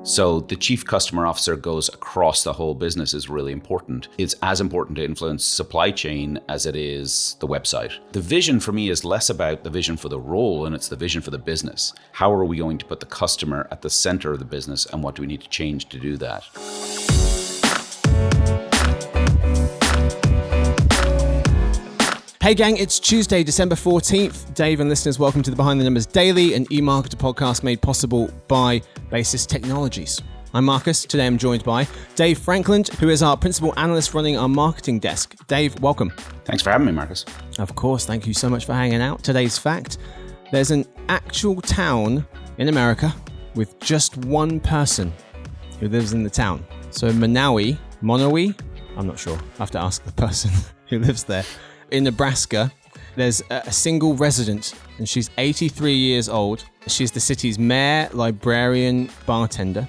So the chief customer officer goes across the whole business is really important. It's as important to influence supply chain as it is the website. The vision for me is less about the vision for the role, and it's the vision for the business. How are we going to put the customer at the center of the business, and what do we need to change to do that? Hey gang, it's Tuesday, December 14th. Dave and listeners, welcome to the Behind the Numbers Daily, an eMarketer podcast made possible by Basis Technologies. I'm Marcus. Today I'm joined by Dave Frankland, who is our principal analyst running our marketing desk. Dave, welcome. Thanks for having me, Marcus. Of course, thank you so much for hanging out. Today's fact, there's an actual town in America with just one person who lives in the town. So Monowi, I'm not sure. I have to ask the person who lives there. In Nebraska, there's a single resident, and she's 83 years old. She's the city's mayor, librarian, bartender.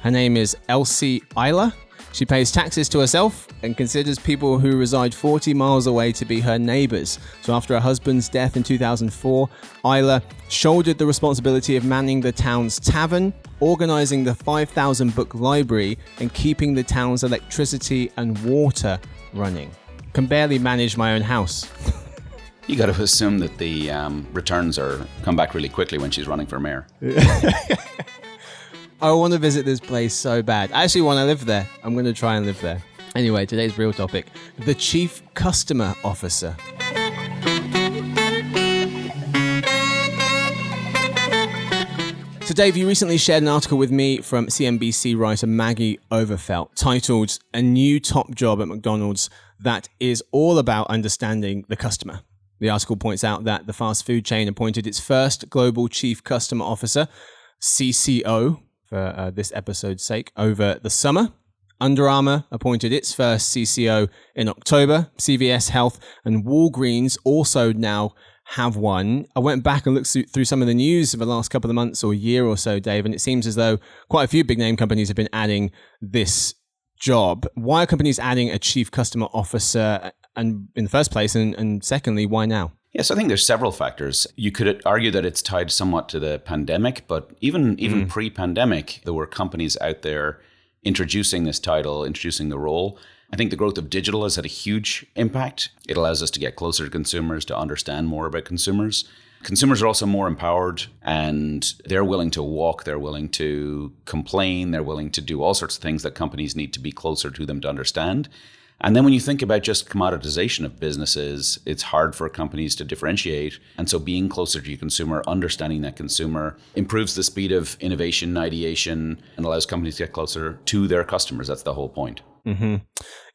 Her name is Elsie Eiler. She pays taxes to herself and considers people who reside 40 miles away to be her neighbors. So after her husband's death in 2004, Eiler shouldered the responsibility of manning the town's tavern, organizing the 5,000 book library, and keeping the town's electricity and water running. Can barely manage my own house. You got to assume that the returns come back really quickly when she's running for mayor. I want to visit this place so bad. I actually want to live there. I'm going to try and live there. Anyway, today's real topic, the Chief Customer Officer. So Dave, you recently shared an article with me from CNBC writer Maggie Overfelt titled "A New Top Job at McDonald's That Is All About Understanding the Customer." The article points out that the fast food chain appointed its first global chief customer officer, CCO, for this episode's sake, over the summer. Under Armour appointed its first CCO in October. CVS Health and Walgreens also now have one. I went back and looked through some of the news of the last couple of months or year or so, Dave, and it seems as though quite a few big name companies have been adding this job. Why are companies adding a chief customer officer, and in the first place, and secondly, why now? Yes, I think there's several factors. You could argue that it's tied somewhat to the pandemic, but even pre-pandemic, there were companies out there introducing this title, introducing the role. I think the growth of digital has had a huge impact. It allows us to get closer to consumers, to understand more about consumers. Consumers are also more empowered, and they're willing to walk, they're willing to complain, they're willing to do all sorts of things that companies need to be closer to them to understand. And then when you think about just commoditization of businesses, it's hard for companies to differentiate. And so being closer to your consumer, understanding that consumer, improves the speed of innovation and ideation and allows companies to get closer to their customers. That's the whole point. Mm-hmm.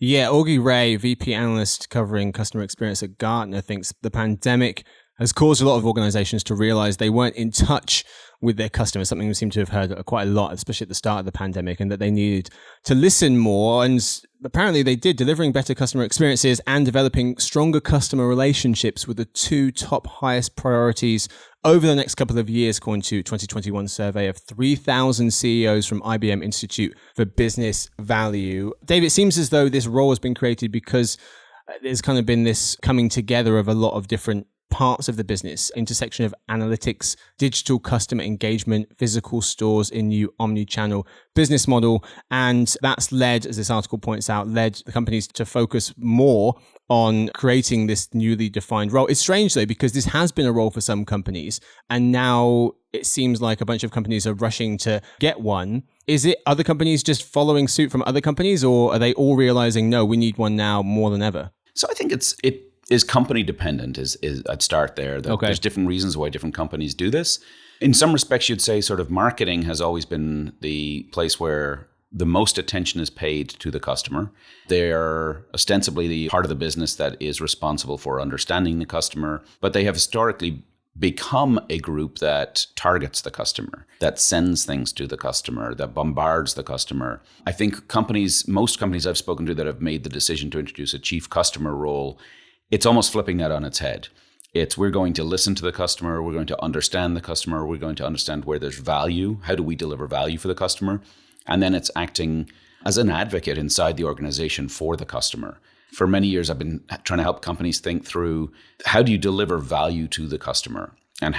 Yeah, Augie Ray, VP analyst covering customer experience at Gartner, thinks the pandemic has caused a lot of organizations to realize they weren't in touch with their customers, something we seem to have heard quite a lot, especially at the start of the pandemic, and that they needed to listen more. And apparently they did, delivering better customer experiences and developing stronger customer relationships were the two top highest priorities over the next couple of years, according to a 2021 survey of 3,000 CEOs from IBM Institute for Business Value. Dave, it seems as though this role has been created because there's kind of been this coming together of a lot of different parts of the business, intersection of analytics, digital customer engagement, physical stores in new omni-channel business model. And that's led, as this article points out, led the companies to focus more on creating this newly defined role. It's strange though, because this has been a role for some companies, and now it seems like a bunch of companies are rushing to get one. Is it other companies just following suit from other companies, or are they all realizing, no, we need one now more than ever? So I think it is company dependent. Is I'd start there. There's different reasons why different companies do this. In some respects, you'd say sort of marketing has always been the place where the most attention is paid to the customer. They're ostensibly the part of the business that is responsible for understanding the customer, but they have historically become a group that targets the customer, that sends things to the customer, that bombards the customer. I think most companies I've spoken to that have made the decision to introduce a chief customer role, it's almost flipping that on its head. We're going to listen to the customer, we're going to understand the customer, we're going to understand where there's value, how do we deliver value for the customer? And then it's acting as an advocate inside the organization for the customer. For many years, I've been trying to help companies think through, how do you deliver value to the customer? And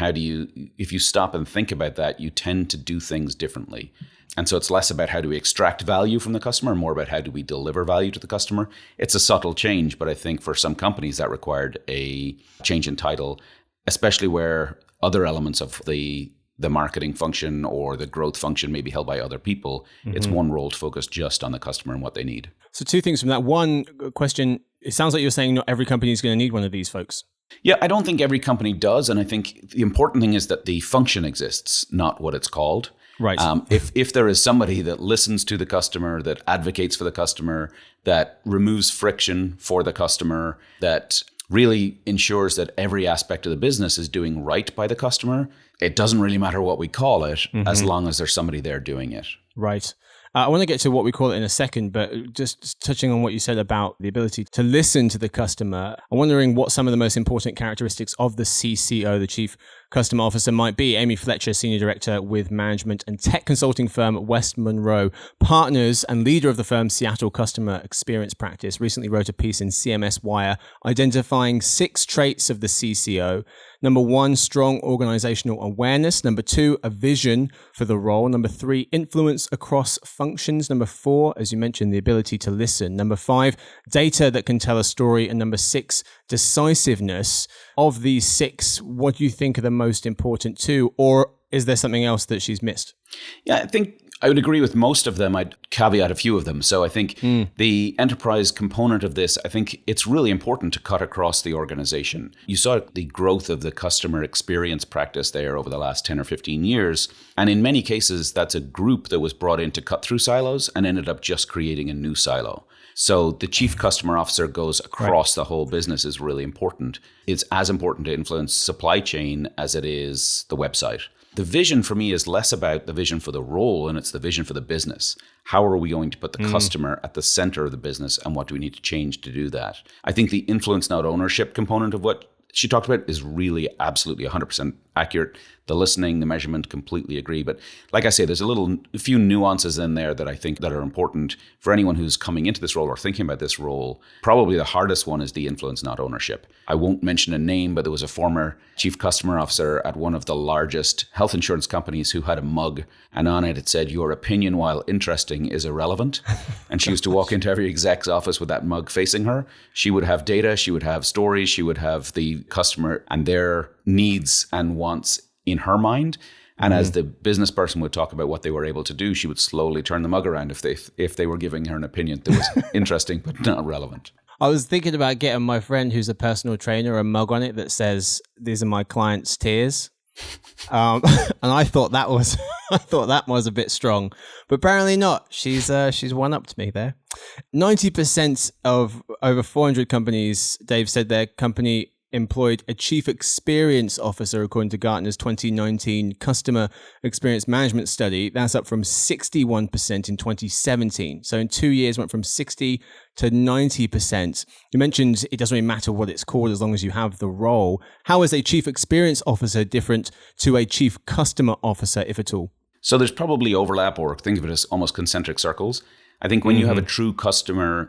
if you stop and think about that, you tend to do things differently. And so it's less about how do we extract value from the customer, more about how do we deliver value to the customer. It's a subtle change, but I think for some companies that required a change in title, especially where other elements of the marketing function or the growth function may be held by other people. It's one role to focus just on the customer and what they need. So two things from that. One question, it sounds like you're saying not every company is going to need one of these folks. Yeah, I don't think every company does. And I think the important thing is that the function exists, not what it's called. Right. If there is somebody that listens to the customer, that advocates for the customer, that removes friction for the customer, that really ensures that every aspect of the business is doing right by the customer, it doesn't really matter what we call it, as long as there's somebody there doing it. Right. I want to get to what we call it in a second, but just touching on what you said about the ability to listen to the customer, I'm wondering what some of the most important characteristics of the CCO, the Chief Customer Officer, might be. Amy Fletcher, Senior Director with management and tech consulting firm West Monroe Partners and leader of the firm's Seattle Customer Experience Practice, recently wrote a piece in CMS Wire identifying 6 traits of the CCO. Number 1, strong organizational awareness. Number 2, a vision for the role. Number 3, influence across functions. Number 4, as you mentioned, the ability to listen. Number 5, data that can tell a story. And number 6, decisiveness. Of these 6, what do you think are the most important too? Or is there something else that she's missed? Yeah, I think I would agree with most of them. I'd caveat a few of them. So I think the enterprise component of this, I think it's really important to cut across the organization. You saw the growth of the customer experience practice there over the last 10 or 15 years. And in many cases, that's a group that was brought in to cut through silos and ended up just creating a new silo. So the chief customer officer goes across the whole business is really important. It's as important to influence supply chain as it is the website. The vision for me is less about the vision for the role, and it's the vision for the business. How are we going to put the customer at the center of the business, and what do we need to change to do that? I think the influence, not ownership component of what she talked about is really absolutely 100% accurate. The listening, the measurement, completely agree. But like I say, there's a few nuances in there that I think that are important for anyone who's coming into this role or thinking about this role. Probably the hardest one is the influence, not ownership. I won't mention a name, but there was a former chief customer officer at one of the largest health insurance companies who had a mug, and on it said, "Your opinion, while interesting, is irrelevant." And she used to walk into every exec's office with that mug facing her. She would have data, she would have stories, she would have the customer and their needs and wants in her mind. And as the business person would talk about what they were able to do, she would slowly turn the mug around if they were giving her an opinion that was interesting but not relevant. I was thinking about getting my friend who's a personal trainer a mug on it that says, "These are my clients' tears." And I thought that was a bit strong, but apparently not. She's one up to me there. 90% of over 400 companies, Dave said their company employed a chief experience officer, according to Gartner's 2019 customer experience management study. That's up from 61% in 2017. So in 2 years, went from 60 to 90%. You mentioned it doesn't really matter what it's called as long as you have the role. How is a chief experience officer different to a chief customer officer, if at all? So there's probably overlap, or think of it as almost concentric circles. I think when you have a true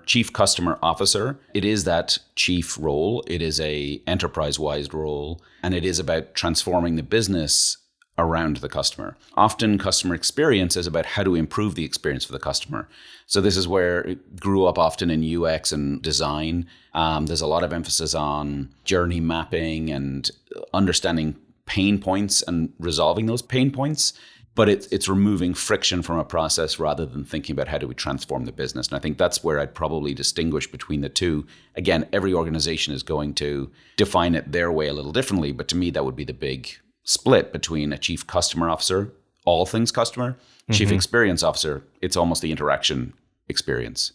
chief customer officer, it is that chief role. It is a enterprise-wide role, and it is about transforming the business around the customer. Often customer experience is about how to improve the experience for the customer. So this is where it grew up often in UX and design. There's a lot of emphasis on journey mapping and understanding pain points and resolving those pain points. But it's removing friction from a process rather than thinking about how do we transform the business. And I think that's where I'd probably distinguish between the two. Again, every organization is going to define it their way a little differently. But to me, that would be the big split between a chief customer officer, all things customer, chief experience officer. It's almost the interaction experience.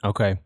Okay.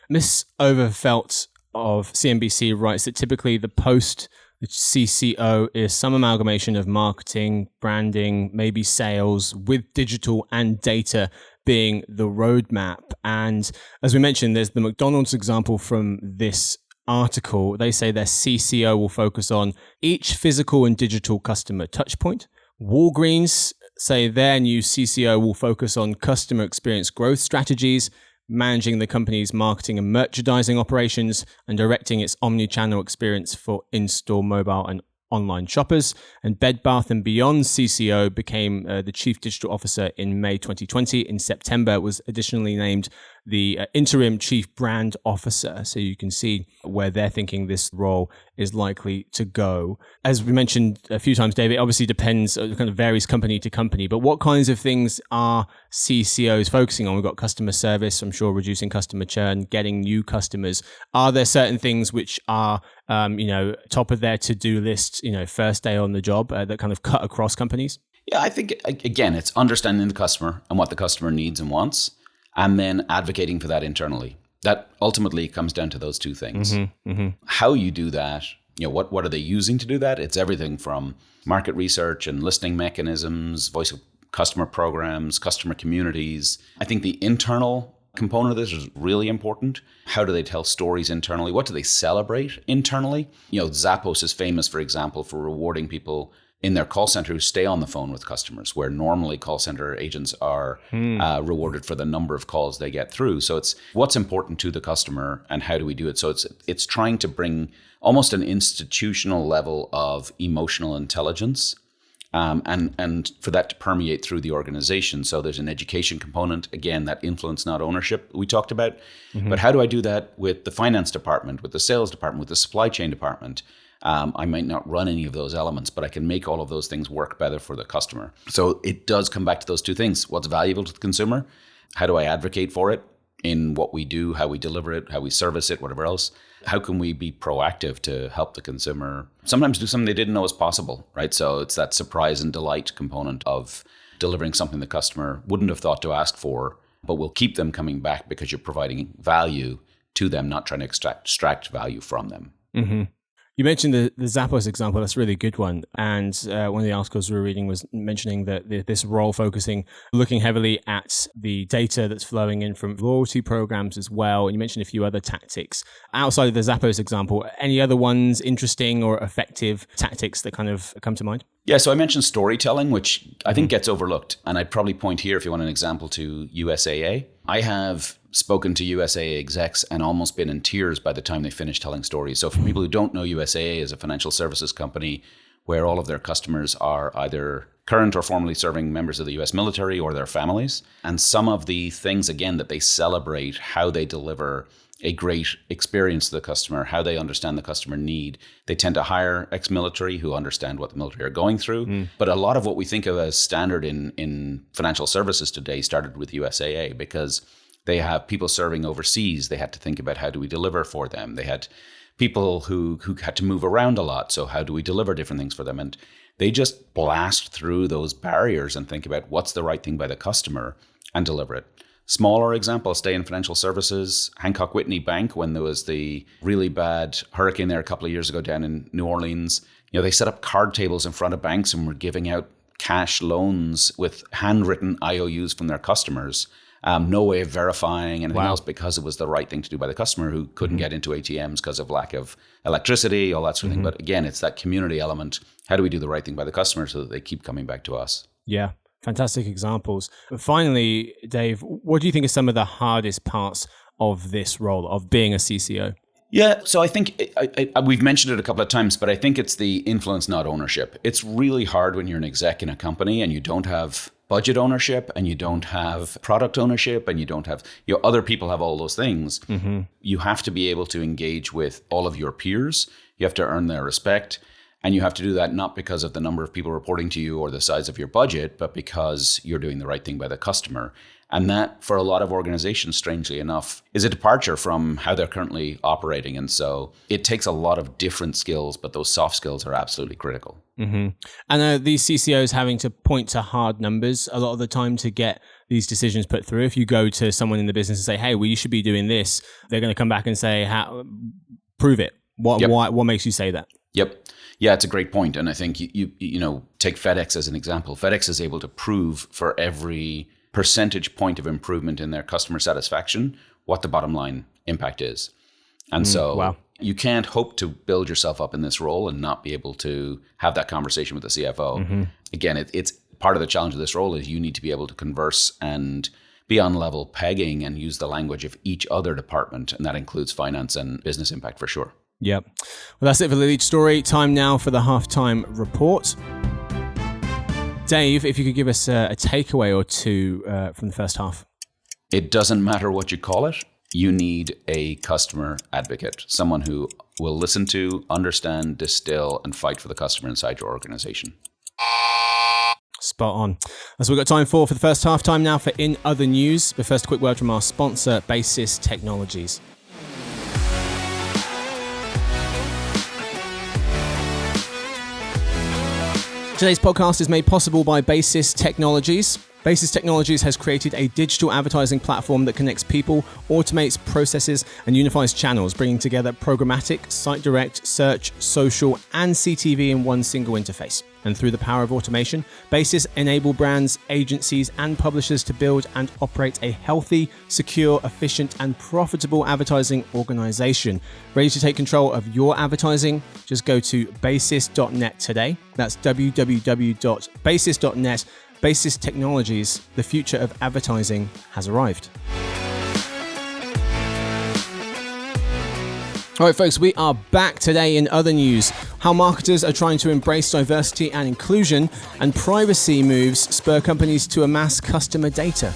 Miss Overfelt of CNBC writes that typically the post CCO is some amalgamation of marketing, branding, maybe sales, with digital and data being the roadmap. And as we mentioned, there's the McDonald's example from this article. They say their CCO will focus on each physical and digital customer touchpoint. Walgreens say their new CCO will focus on customer experience growth strategies, managing the company's marketing and merchandising operations, and directing its omni-channel experience for in-store, mobile, and online shoppers. And Bed Bath & Beyond CCO became the Chief Digital Officer in May 2020. In September, was additionally named the interim Chief Brand Officer. So you can see where they're thinking this role is likely to go. As we mentioned a few times, David, it obviously depends, it kind of varies company to company, but what kinds of things are CCOs focusing on? We've got customer service, I'm sure reducing customer churn, getting new customers. Are there certain things which are, top of their to-do list, first day on the job that kind of cut across companies? Yeah, I think, again, it's understanding the customer and what the customer needs and wants, and then advocating for that internally. That ultimately comes down to those two things. How you do that, what are they using to do that? It's everything from market research and listening mechanisms, voice of customer programs, customer communities. I think the internal component of this is really important. How do they tell stories internally? What do they celebrate internally? Zappos is famous, for example, for rewarding people in their call center who stay on the phone with customers, where normally call center agents are rewarded for the number of calls they get through. So it's what's important to the customer and how do we do it? So it's trying to bring almost an institutional level of emotional intelligence and for that to permeate through the organization. So there's an education component, again, that influence, not ownership we talked about. But how do I do that with the finance department, with the sales department, with the supply chain department? I might not run any of those elements, but I can make all of those things work better for the customer. So it does come back to those two things. What's valuable to the consumer? How do I advocate for it in what we do, how we deliver it, how we service it, whatever else? How can we be proactive to help the consumer sometimes do something they didn't know was possible, right? So it's that surprise and delight component of delivering something the customer wouldn't have thought to ask for, but will keep them coming back because you're providing value to them, not trying to extract value from them. You mentioned the Zappos example. That's a really good one. And one of the articles we were reading was mentioning that this role looking heavily at the data that's flowing in from loyalty programs as well. And you mentioned a few other tactics. Outside of the Zappos example, any other ones interesting or effective tactics that kind of come to mind? Yeah, so I mentioned storytelling, which I think gets overlooked. And I'd probably point here, if you want an example, to USAA. I have spoken to USAA execs and almost been in tears by the time they finish telling stories. So for people who don't know, USAA is a financial services company where all of their customers are either current or formerly serving members of the US military or their families. And some of the things, again, that they celebrate, how they deliver a great experience to the customer, how they understand the customer need. They tend to hire ex-military who understand what the military are going through. But a lot of what we think of as standard in financial services today started with USAA because they have people serving overseas. They had to think about how do we deliver for them. They had people who had to move around a lot. So how do we deliver different things for them? And they just blast through those barriers and think about what's the right thing by the customer and deliver it. Smaller example, stay in financial services, Hancock Whitney Bank, when there was the really bad hurricane there a couple of years ago down in New Orleans, they set up card tables in front of banks and were giving out cash loans with handwritten IOUs from their customers. No way of verifying anything else because it was the right thing to do by the customer who couldn't get into ATMs because of lack of electricity, all that sort of thing. But again, it's that community element. How do we do the right thing by the customer so that they keep coming back to us? Yeah. Fantastic examples. But finally, Dave, what do you think are some of the hardest parts of this role, of being a CCO? Yeah, so I think we've mentioned it a couple of times, but I think it's the influence, not ownership. It's really hard when you're an exec in a company and you don't have budget ownership and you don't have product ownership and you don't have, other people have all those things. You have to be able to engage with all of your peers. You have to earn their respect. And you have to do that not because of the number of people reporting to you or the size of your budget, but because you're doing the right thing by the customer. And that, for a lot of organizations, strangely enough, is a departure from how they're currently operating. And so it takes a lot of different skills, but those soft skills are absolutely critical. And these CCOs having to point to hard numbers a lot of the time to get these decisions put through. If you go to someone in the business and say, hey, well, you should be doing this, they're going to come back and say, prove it. What makes you say that? Yep. Yeah, it's a great point. And I think you take FedEx as an example. FedEx is able to prove for every percentage point of improvement in their customer satisfaction what the bottom line impact is. And so you can't hope to build yourself up in this role and not be able to have that conversation with the CFO. Again, it's part of the challenge of this role is you need to be able to converse and be on level pegging and use the language of each other department. And that includes finance and business impact for sure. Yep. Well, that's it for the lead story. Time now for the halftime report. Dave, if you could give us a takeaway or two from the first half. It doesn't matter what you call it. You need a customer advocate, someone who will listen to, understand, distill, and fight for the customer inside your organization. Spot on. That's what we've got time for the first half. Time now for In Other News. But first, a quick word from our sponsor, Basis Technologies. Today's podcast is made possible by Basis Technologies. Basis Technologies has created a digital advertising platform that connects people, automates processes, and unifies channels, bringing together programmatic, site direct, search, social, and CTV in one single interface. And through the power of automation, Basis enable brands, agencies, and publishers to build and operate a healthy, secure, efficient, and profitable advertising organization. Ready to take control of your advertising? Just go to basis.net today. That's www.basis.net. Basis Technologies, the future of advertising has arrived. All right, folks, we are back today in other news. How marketers are trying to embrace diversity and inclusion, and privacy moves spur companies to amass customer data.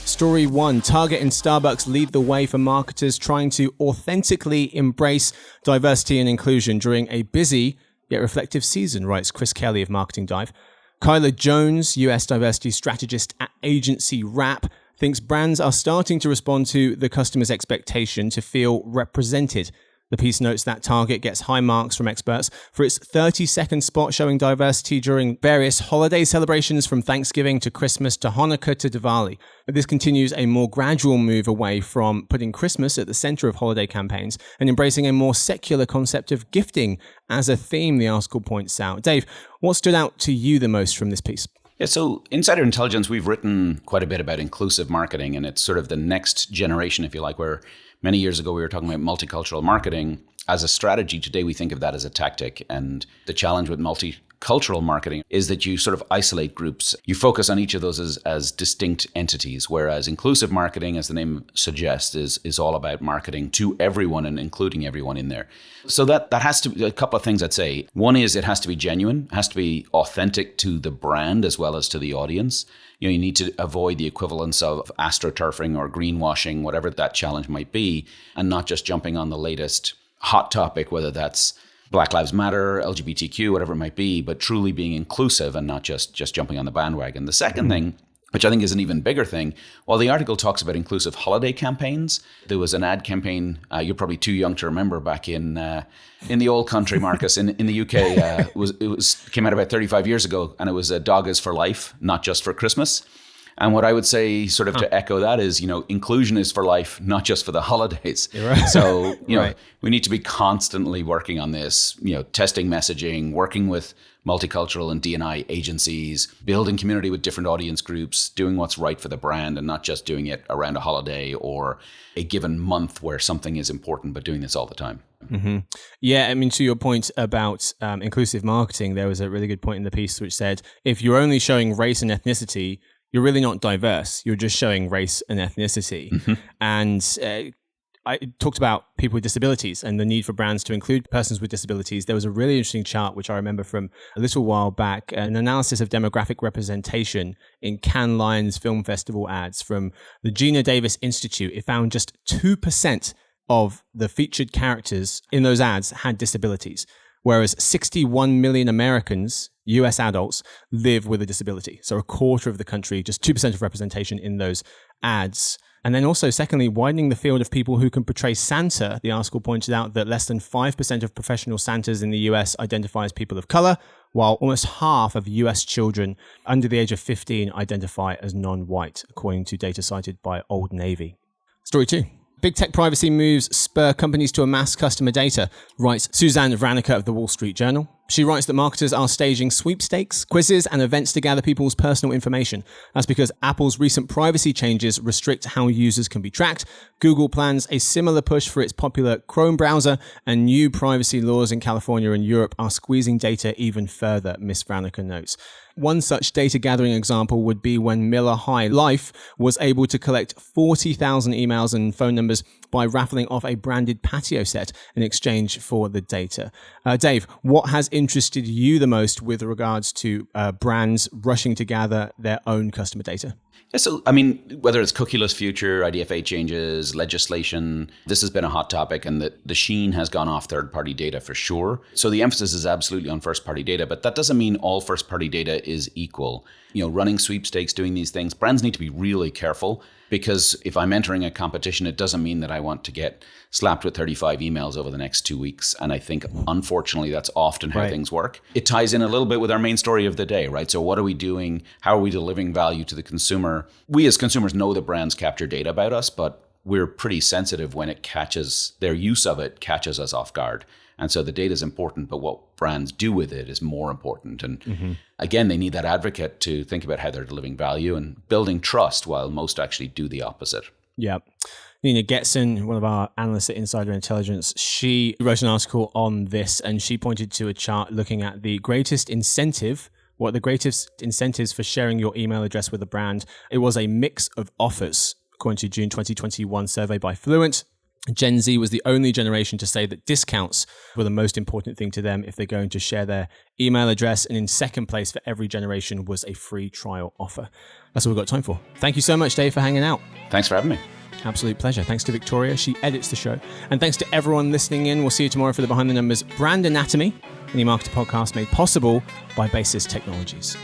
Story 1. Target and Starbucks lead the way for marketers trying to authentically embrace diversity and inclusion during a busy yet reflective season, writes Chris Kelly of Marketing Dive. Kyla Jones, US diversity strategist at agency Wrap, thinks brands are starting to respond to the customer's expectation to feel represented. The piece notes that Target gets high marks from experts for its 30-second spot showing diversity during various holiday celebrations from Thanksgiving to Christmas to Hanukkah to Diwali. This continues a more gradual move away from putting Christmas at the center of holiday campaigns and embracing a more secular concept of gifting as a theme, the article points out. Dave, what stood out to you the most from this piece? Yeah, so Insider Intelligence, we've written quite a bit about inclusive marketing, and it's sort of the next generation, if you like, where many years ago we were talking about multicultural marketing as a strategy. Today we think of that as a tactic, and the challenge with multicultural marketing is that you sort of isolate groups. You focus on each of those as distinct entities, whereas inclusive marketing, as the name suggests, is all about marketing to everyone and including everyone in there. So that has to be a couple of things I'd say. One is it has to be genuine, has to be authentic to the brand as well as to the audience. You need to avoid the equivalence of astroturfing or greenwashing, whatever that challenge might be, and not just jumping on the latest hot topic, whether that's Black Lives Matter, LGBTQ, whatever it might be, but truly being inclusive and not just jumping on the bandwagon. The second thing, which I think is an even bigger thing, while the article talks about inclusive holiday campaigns, there was an ad campaign, you're probably too young to remember, back in the old country, Marcus, in the UK. It came out about 35 years ago, and it was a dog is for life, not just for Christmas. And what I would say, sort of to echo that, is, inclusion is for life, not just for the holidays. Right. So, we need to be constantly working on this, testing messaging, working with multicultural and D&I agencies, building community with different audience groups, doing what's right for the brand and not just doing it around a holiday or a given month where something is important, but doing this all the time. Mm-hmm. Yeah, I mean, to your point about inclusive marketing, there was a really good point in the piece which said, if you're only showing race and ethnicity, you're really not diverse. You're just showing race and ethnicity. Mm-hmm. And I talked about people with disabilities and the need for brands to include persons with disabilities. There was a really interesting chart, which I remember from a little while back, an analysis of demographic representation in Cannes Lions Film Festival ads from the Gina Davis Institute. It found just 2% of the featured characters in those ads had disabilities, whereas 61 million Americans, US adults, live with a disability. So a quarter of the country, just 2% of representation in those ads. And then also, secondly, widening the field of people who can portray Santa. The article pointed out that less than 5% of professional Santas in the US identify as people of color, while almost half of US children under the age of 15 identify as non-white, according to data cited by Old Navy. Story 2. Big tech privacy moves spur companies to amass customer data, writes Suzanne Vranica of the Wall Street Journal. She writes that marketers are staging sweepstakes, quizzes, and events to gather people's personal information. That's because Apple's recent privacy changes restrict how users can be tracked. Google plans a similar push for its popular Chrome browser, and new privacy laws in California and Europe are squeezing data even further, Ms. Franeker notes. One such data gathering example would be when Miller High Life was able to collect 40,000 emails and phone numbers by raffling off a branded patio set in exchange for the data. Dave, what has interested you the most with regards to brands rushing to gather their own customer data? Yeah, so, I mean, whether it's cookieless future, IDFA changes, legislation, this has been a hot topic, and the sheen has gone off third-party data for sure. So the emphasis is absolutely on first-party data, but that doesn't mean all first-party data is equal. You know, running sweepstakes, doing these things, brands need to be really careful, because if I'm entering a competition, it doesn't mean that I want to get slapped with 35 emails over the next 2 weeks. And I think, unfortunately, that's often how things work. It ties in a little bit with our main story of the day, right? So what are we doing? How are we delivering value to the consumer? We as consumers know that brands capture data about us, but we're pretty sensitive when it catches, their use of it catches us off guard. And so the data is important, but what brands do with it is more important. And again, they need that advocate to think about how they're delivering value and building trust, while most actually do the opposite. Yeah. Nina Getson, one of our analysts at Insider Intelligence, she wrote an article on this, and she pointed to a chart looking at the greatest incentive, what the greatest incentives for sharing your email address with a brand. It was a mix of offers, according to June 2021 survey by Fluent. Gen Z was the only generation to say that discounts were the most important thing to them if they're going to share their email address. And in second place for every generation was a free trial offer. That's all we've got time for. Thank you so much, Dave, for hanging out. Thanks for having me. Absolute pleasure. Thanks to Victoria. She edits the show. And thanks to everyone listening in. We'll see you tomorrow for the Behind the Numbers Brand Anatomy, an eMarketer podcast made possible by Basis Technologies.